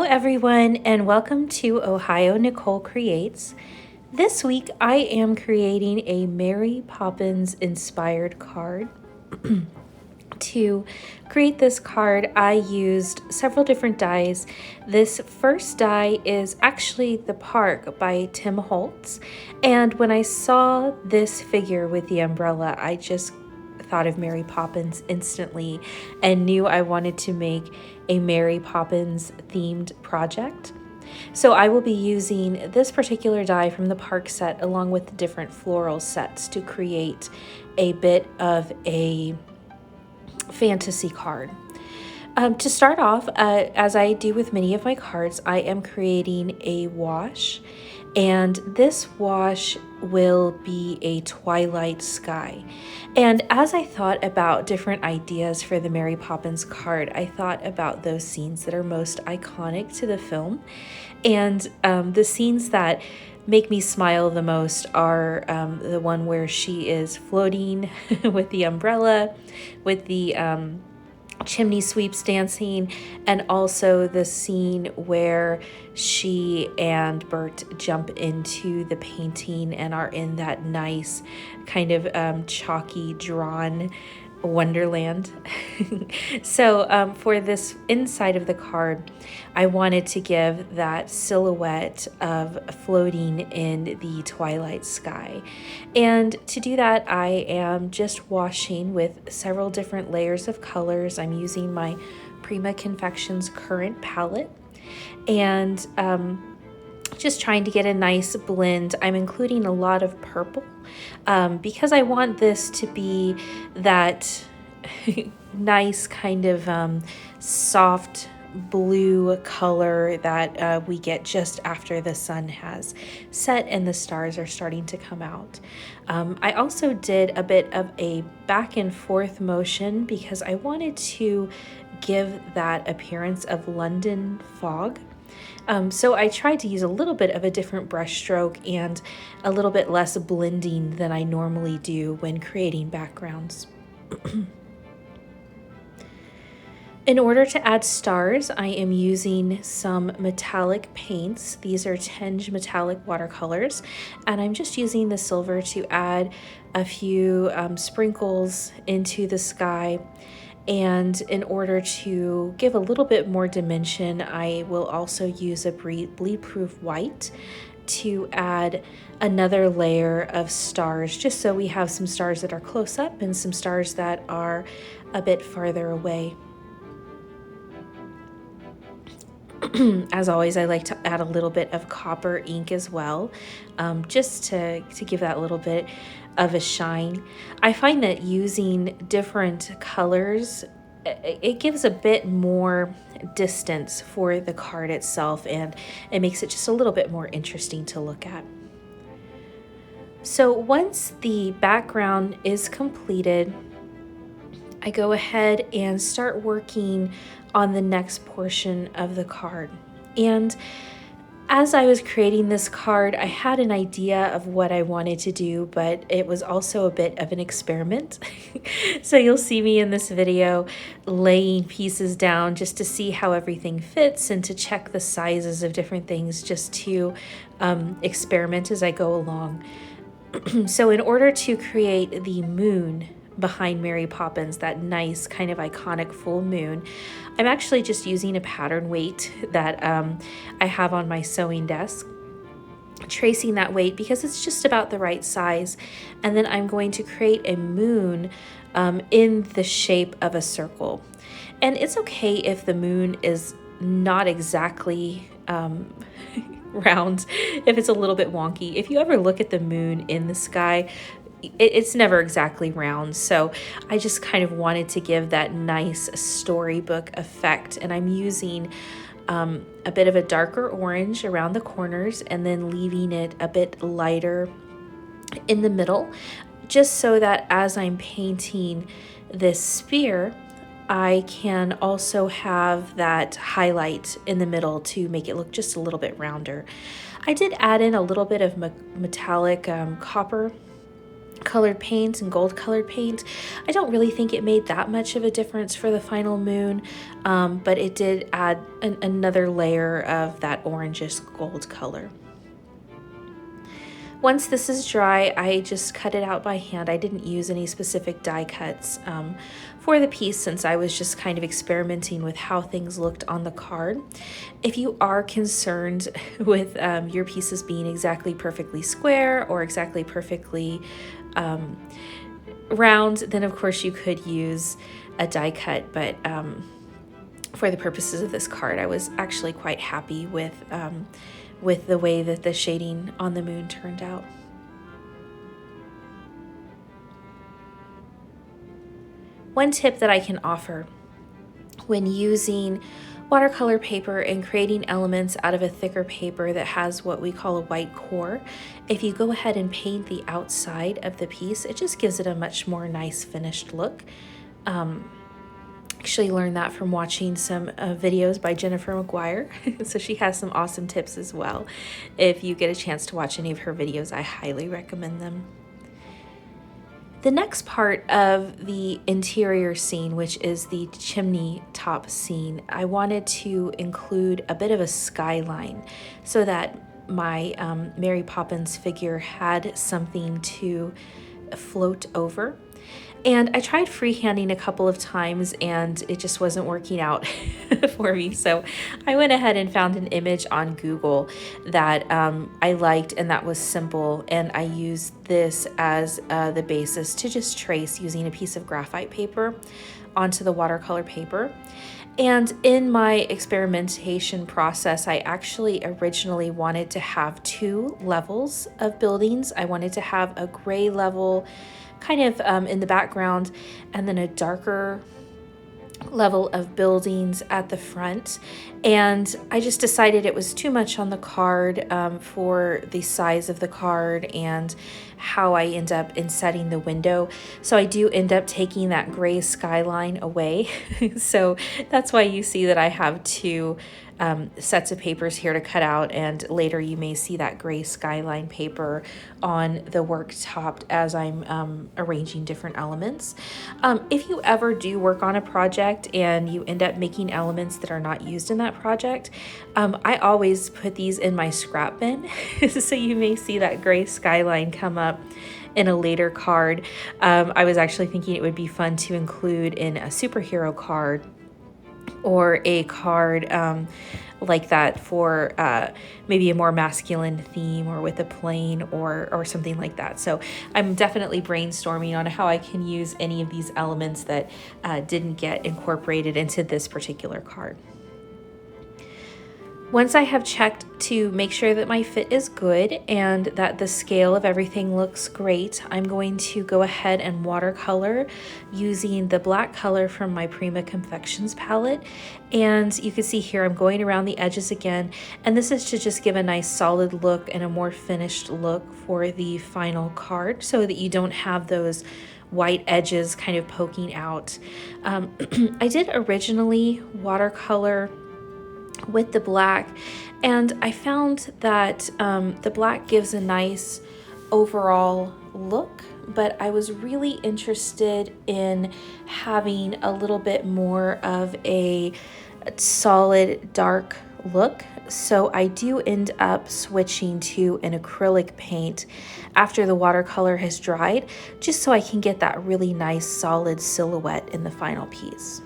everyone, and welcome to Ohio Nicole Creates. This week I am creating a Mary Poppins inspired card. To create this card, I used several different dies. This first die is actually The Park by Tim Holtz, and when I saw this figure with the umbrella, I just thought of Mary Poppins instantly and knew I wanted to make a Mary Poppins themed project. So I will be using this particular die from the Park set along with the different floral sets to create a bit of a fantasy card. To start off, as I do with many of my cards, I am creating a wash, and this wash will be a twilight sky. And as I thought about different ideas for the Mary Poppins card, I thought about those scenes that are most iconic to the film. And the scenes that make me smile the most are the one where she is floating with the umbrella, with the chimney sweeps dancing, and also the scene where she and Bert jump into the painting and are in that nice kind of chalky drawn wonderland. So for this inside of the card, I wanted to give that silhouette of floating in the twilight sky. And to do that, I am just washing with several different layers of colors. I'm using my Prima Confections current palette, and just trying to get a nice blend. I'm including a lot of purple because I want this to be that nice kind of soft blue color that we get just after the sun has set and the stars are starting to come out. I also did a bit of a back and forth motion because I wanted to give that appearance of London fog. So I tried to use a little bit of a different brush stroke and a little bit less blending than I normally do when creating backgrounds. In order to add stars, I am using some metallic paints. These are Tinge metallic watercolors, and I'm just using the silver to add a few sprinkles into the sky. And in order to give a little bit more dimension, I will also use a bleed-proof white to add another layer of stars, just so we have some stars that are close up and some stars that are a bit farther away. As always, I like to add a little bit of copper ink as well, just to give that little bit of a shine. I find that using different colors, it gives a bit more distance for the card itself, and it makes it just a little bit more interesting to look at. So once the background is completed, I go ahead and start working on the next portion of the card. And as I was creating this card, I had an idea of what I wanted to do, but it was also a bit of an experiment. So you'll see me in this video laying pieces down just to see how everything fits and to check the sizes of different things, just to experiment as I go along. So in order to create the moon behind Mary Poppins, that nice kind of iconic full moon, I'm actually just using a pattern weight that I have on my sewing desk, tracing that weight because it's just about the right size, and then I'm going to create a moon in the shape of a circle. And it's okay if the moon is not exactly round, if it's a little bit wonky. If you ever look at the moon in the sky, it's never exactly round. So I just kind of wanted to give that nice storybook effect, and I'm using a bit of a darker orange around the corners and then leaving it a bit lighter in the middle, just so that as I'm painting this sphere, I can also have that highlight in the middle to make it look just a little bit rounder. I did add in a little bit of metallic copper colored paint and gold colored paint. I don't really think it made that much of a difference for the final moon, but it did add another layer of that orangish gold color. Once this is dry, I just cut it out by hand. I didn't use any specific die cuts for the piece, since I was just kind of experimenting with how things looked on the card. If you are concerned with your pieces being exactly perfectly square or exactly perfectly round, then of course you could use a die cut, but for the purposes of this card, I was actually quite happy with the way that the shading on the moon turned out. One tip that I can offer when using watercolor paper and creating elements out of a thicker paper that has what we call a white core, if you go ahead and paint the outside of the piece, it just gives it a much more nice finished look. Actually learned that from watching some videos by Jennifer McGuire. So she has some awesome tips as well. If you get a chance to watch any of her videos, I highly recommend them. The next part of the interior scene, which is the chimney top scene, I wanted to include a bit of a skyline so that my Mary Poppins figure had something to float over. And I tried freehanding a couple of times and it just wasn't working out for me. So I went ahead and found an image on Google that I liked, and that was simple. And I used this as the basis to just trace using a piece of graphite paper onto the watercolor paper. And in my experimentation process, I actually originally wanted to have two levels of buildings. I wanted to have a gray level kind of in the background, and then a darker level of buildings at the front. And I just decided it was too much on the card for the size of the card and how I end up insetting the window. So I do end up taking that gray skyline away. So that's why you see that I have two sets of papers here to cut out, and later you may see that gray skyline paper on the worktop as I'm arranging different elements. If you ever do work on a project and you end up making elements that are not used in that project, I always put these in my scrap bin. So you may see that gray skyline come up in a later card. I was actually thinking it would be fun to include in a superhero card, or a card like that for maybe a more masculine theme, or with a plane or something like that. So I'm definitely brainstorming on how I can use any of these elements that didn't get incorporated into this particular card. Once I have checked to make sure that my fit is good and that the scale of everything looks great, I'm going to go ahead and watercolor using the black color from my Prima Confections palette. And you can see here I'm going around the edges again, and this is to just give a nice solid look and a more finished look for the final card, so that you don't have those white edges kind of poking out. I did originally watercolor with the black, and I found that the black gives a nice overall look, but I was really interested in having a little bit more of a solid dark look. So I do end up switching to an acrylic paint after the watercolor has dried, just so I can get that really nice solid silhouette in the final piece.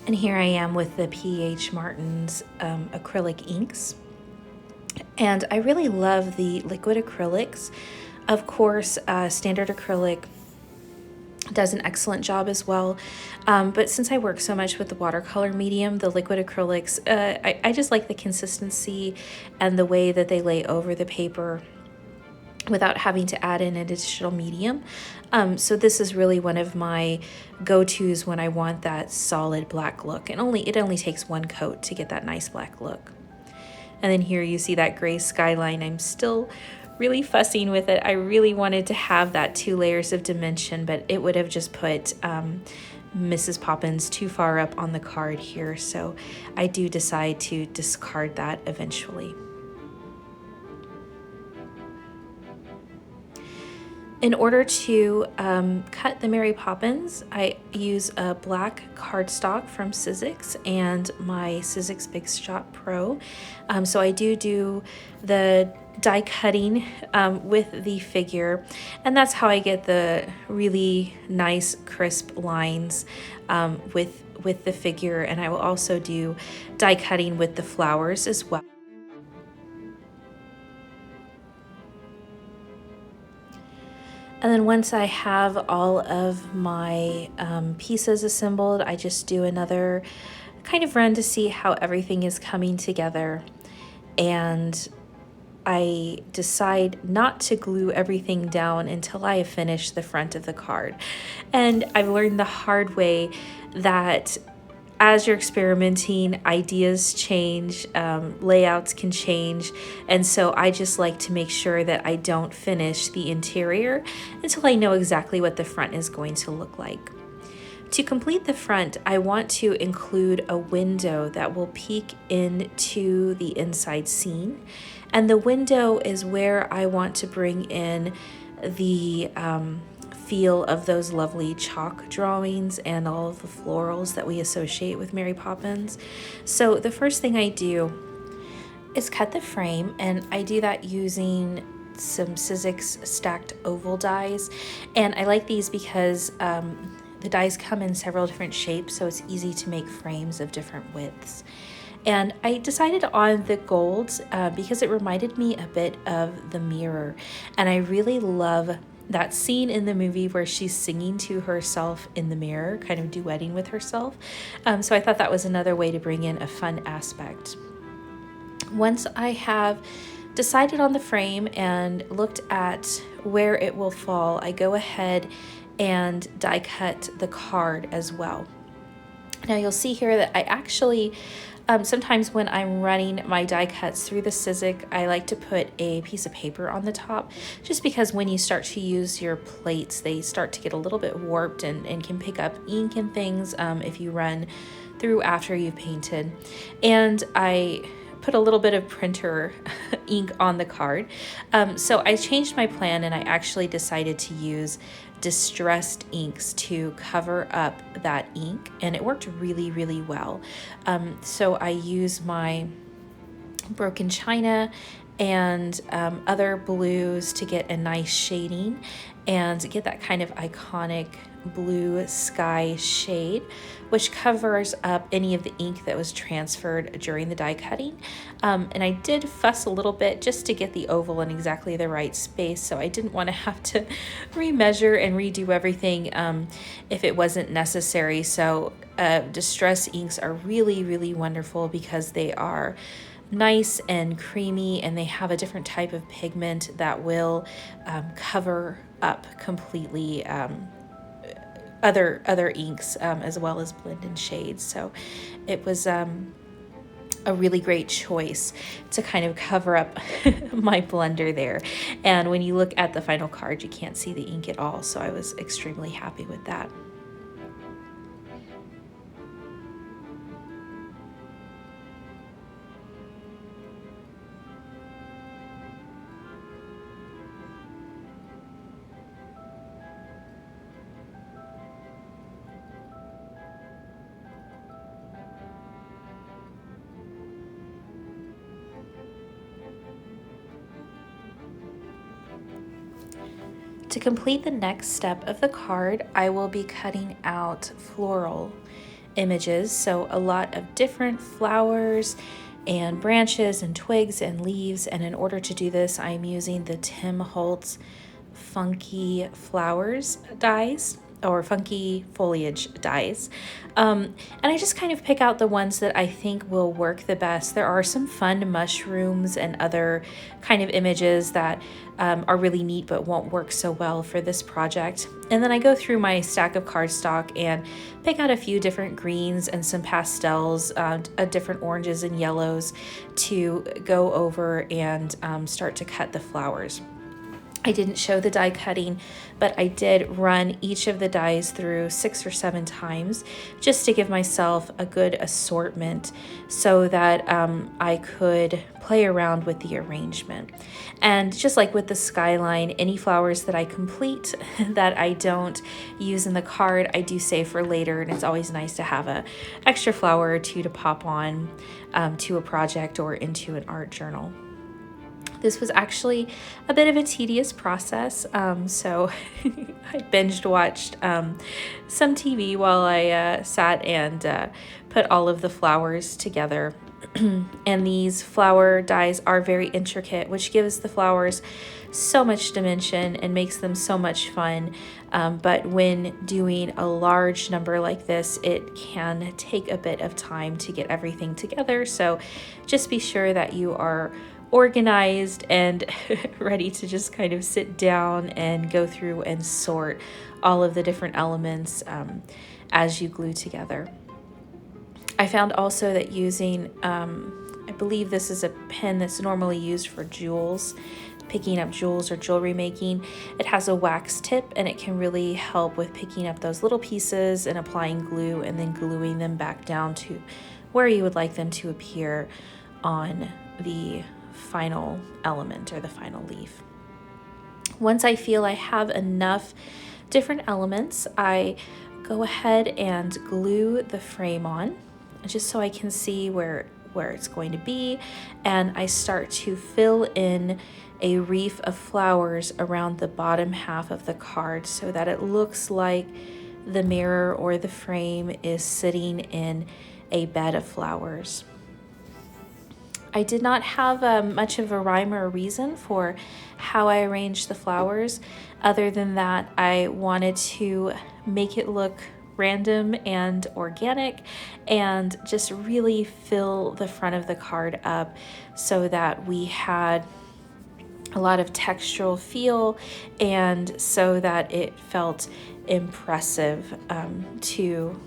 And here I am with the P.H. Martin's acrylic inks. And I really love the liquid acrylics. Of course, standard acrylic does an excellent job as well. But since I work so much with the watercolor medium, the liquid acrylics, I just like the consistency and the way that they lay over the paper without having to add in an additional medium. So this is really one of my go-tos when I want that solid black look. And it only takes one coat to get that nice black look. And then here you see that gray skyline. I'm still really fussing with it. I really wanted to have that 2 layers of dimension, but it would have just put Mrs. Poppins too far up on the card here. So I do decide to discard that eventually. In order to cut the Mary Poppins, I use a black cardstock from Sizzix and my Sizzix Big Shot Pro. So I do the die cutting with the figure, and that's how I get the really nice crisp lines with the figure. And I will also do die cutting with the flowers as well. And then once I have all of my pieces assembled, I just do another kind of run to see how everything is coming together. And I decide not to glue everything down until I have finished the front of the card. And I've learned the hard way that as you're experimenting, ideas change, layouts can change, and so I just like to make sure that I don't finish the interior until I know exactly what the front is going to look like. To complete the front, I want to include a window that will peek into the inside scene, and the window is where I want to bring in the feel of those lovely chalk drawings and all of the florals that we associate with Mary Poppins. So the first thing I do is cut the frame, and I do that using some Sizzix stacked oval dies. And I like these because the dies come in several different shapes, so it's easy to make frames of different widths. And I decided on the golds because it reminded me a bit of the mirror, and I really love that scene in the movie where she's singing to herself in the mirror, kind of duetting with herself. So I thought that was another way to bring in a fun aspect. Once I have decided on the frame and looked at where it will fall, I go ahead and die cut the card as well. Now you'll see here that I actually sometimes when I'm running my die cuts through the Sizzix, I like to put a piece of paper on the top, just because when you start to use your plates, they start to get a little bit warped and can pick up ink and things if you run through after you've painted. And I put a little bit of printer ink on the card. So I changed my plan, and I actually decided to use distressed inks to cover up that ink, and it worked really, really well. So I use my broken china and other blues to get a nice shading and get that kind of iconic blue sky shade, which covers up any of the ink that was transferred during the die cutting. And I did fuss a little bit just to get the oval in exactly the right space, so I didn't want to have to remeasure and redo everything if it wasn't necessary. So distress inks are really, really wonderful because they are nice and creamy, and they have a different type of pigment that will cover up completely other inks as well as blend in shades. So it was a really great choice to kind of cover up my blender there. And when you look at the final card, you can't see the ink at all, so I was extremely happy with that. To complete the next step of the card, I will be cutting out floral images, so a lot of different flowers and branches and twigs and leaves. And in order to do this, I'm using the Holtz Funky Flowers dies. or funky foliage dies. And I just kind of pick out the ones that I think will work the best. There are some fun mushrooms and other kind of images that are really neat but won't work so well for this project. And then I go through my stack of cardstock and pick out a few different greens and some pastels, different oranges and yellows to go over and start to cut the flowers. I didn't show the die cutting, but I did run each of the dies through 6 or 7 times just to give myself a good assortment so that I could play around with the arrangement. And just like with the Skyline, any flowers that I complete that I don't use in the card, I do save for later, and it's always nice to have a extra flower or two to pop on to a project or into an art journal. This was actually a bit of a tedious process, so I binged watched some TV while I sat and put all of the flowers together. And these flower dies are very intricate, which gives the flowers so much dimension and makes them so much fun. But when doing a large number like this, it can take a bit of time to get everything together. So just be sure that you are organized and ready to just kind of sit down and go through and sort all of the different elements as you glue together. I found also that using, I believe this is a pen that's normally used for jewels, picking up jewels or jewelry making. It has a wax tip and it can really help with picking up those little pieces and applying glue and then gluing them back down to where you would like them to appear on the final element or the final leaf. Once I feel I have enough different elements, I go ahead and glue the frame on just so I can see where it's going to be, and I start to fill in a wreath of flowers around the bottom half of the card so that it looks like the mirror or the frame is sitting in a bed of flowers. I did not have much of a rhyme or a reason for how I arranged the flowers. Other than that, I wanted to make it look random and organic and just really fill the front of the card up so that we had a lot of textural feel and so that it felt impressive to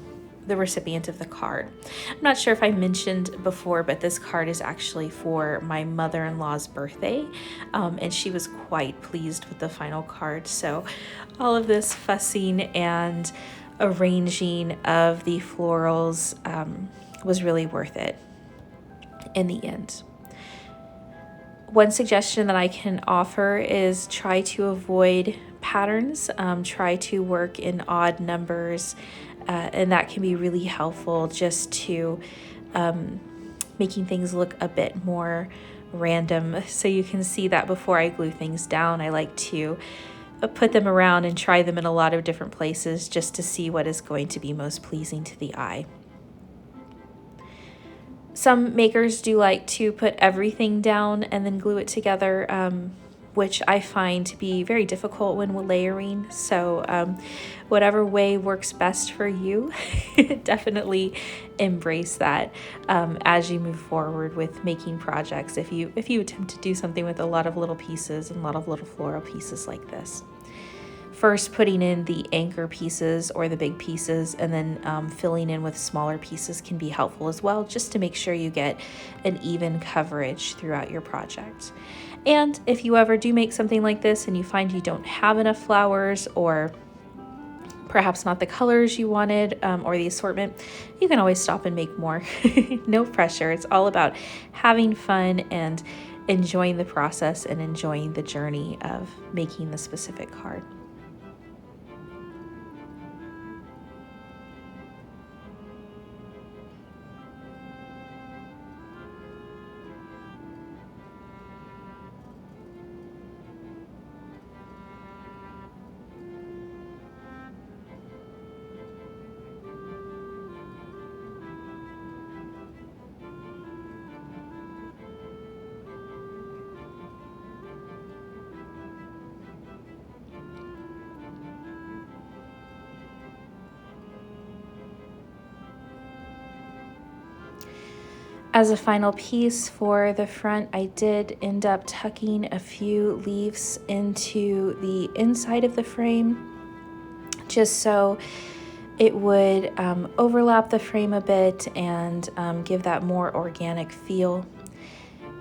the recipient of the card. I'm not sure if I mentioned before, but this card is actually for my mother-in-law's birthday, and she was quite pleased with the final card. So all of this fussing and arranging of the florals was really worth it in the end. One suggestion that I can offer is try to avoid patterns, try to work in odd numbers, and that can be really helpful just to making things look a bit more random. So you can see that before I glue things down, I like to put them around and try them in a lot of different places just to see what is going to be most pleasing to the eye. Some makers do like to put everything down and then glue it together, which I find to be very difficult when layering. So whatever way works best for you, definitely embrace that as you move forward with making projects. If you attempt to do something with a lot of little pieces and a lot of little floral pieces like this. First putting in the anchor pieces or the big pieces and then filling in with smaller pieces can be helpful as well, just to make sure you get an even coverage throughout your project. And if you ever do make something like this and you find you don't have enough flowers or perhaps not the colors you wanted or the assortment, you can always stop and make more. No pressure. It's all about having fun and enjoying the process and enjoying the journey of making the specific card. As a final piece for the front, I did end up tucking a few leaves into the inside of the frame, just so it would overlap the frame a bit and give that more organic feel.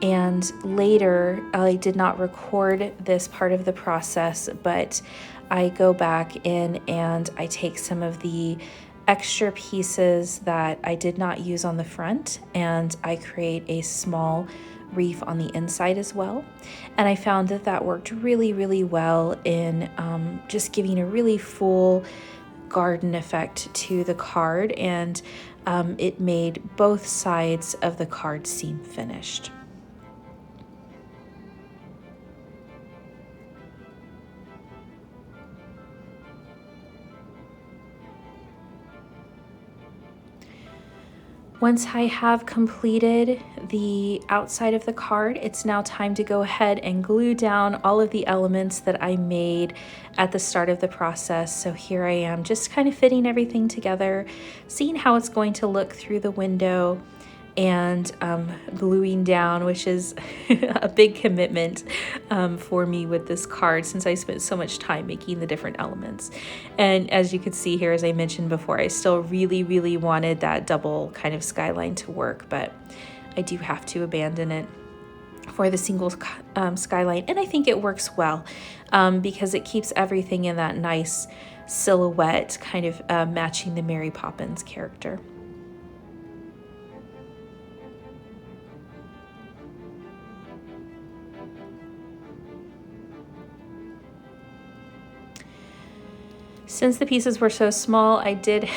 And later, I did not record this part of the process, but I go back in and I take some of the extra pieces that I did not use on the front, and I create a small reef on the inside as well. And I found that that worked really, really well in just giving a really full garden effect to the card, and it made both sides of the card seem finished. Once I have completed the outside of the card, it's now time to go ahead and glue down all of the elements that I made at the start of the process. So here I am, just kind of fitting everything together, seeing how it's going to look through the window, and gluing down, which is a big commitment for me with this card, since I spent so much time making the different elements. And as you can see here, as I mentioned before, I still really, really wanted that double kind of skyline to work, but I do have to abandon it for the single skyline. And I think it works well because it keeps everything in that nice silhouette, kind of matching the Mary Poppins character. Since the pieces were so small, I did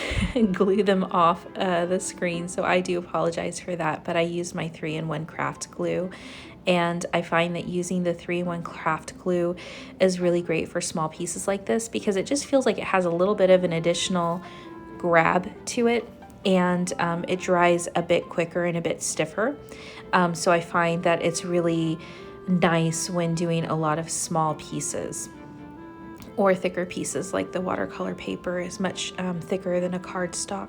glue them off the screen, so I do apologize for that, but I used my 3-in-1 craft glue, and I find that using the 3-in-1 craft glue is really great for small pieces like this because it just feels like it has a little bit of an additional grab to it, and it dries a bit quicker and a bit stiffer. So I find that it's really nice when doing a lot of small pieces, or thicker pieces like the watercolor paper is much thicker than a cardstock.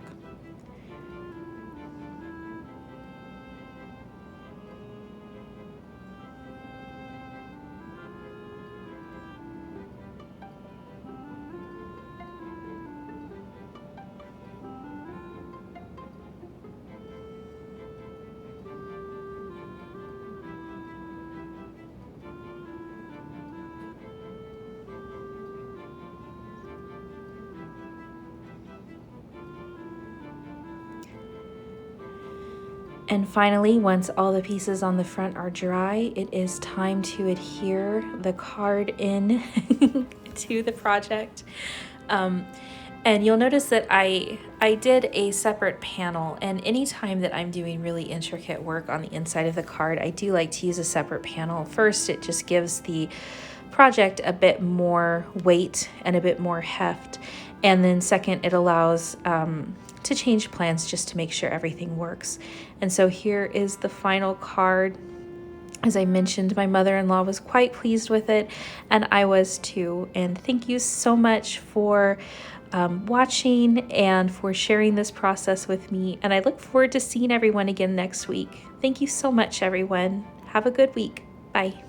And finally, once all the pieces on the front are dry, it is time to adhere the card in to the project. And you'll notice that I did a separate panel, and anytime that I'm doing really intricate work on the inside of the card, I do like to use a separate panel. First, it just gives the project a bit more weight and a bit more heft. And then second, it allows to change plans just to make sure everything works. And so here is the final card. As I mentioned, my mother-in-law was quite pleased with it, and I was too. And thank you so much for watching and for sharing this process with me. And I look forward to seeing everyone again next week. Thank you so much, everyone. Have a good week. Bye.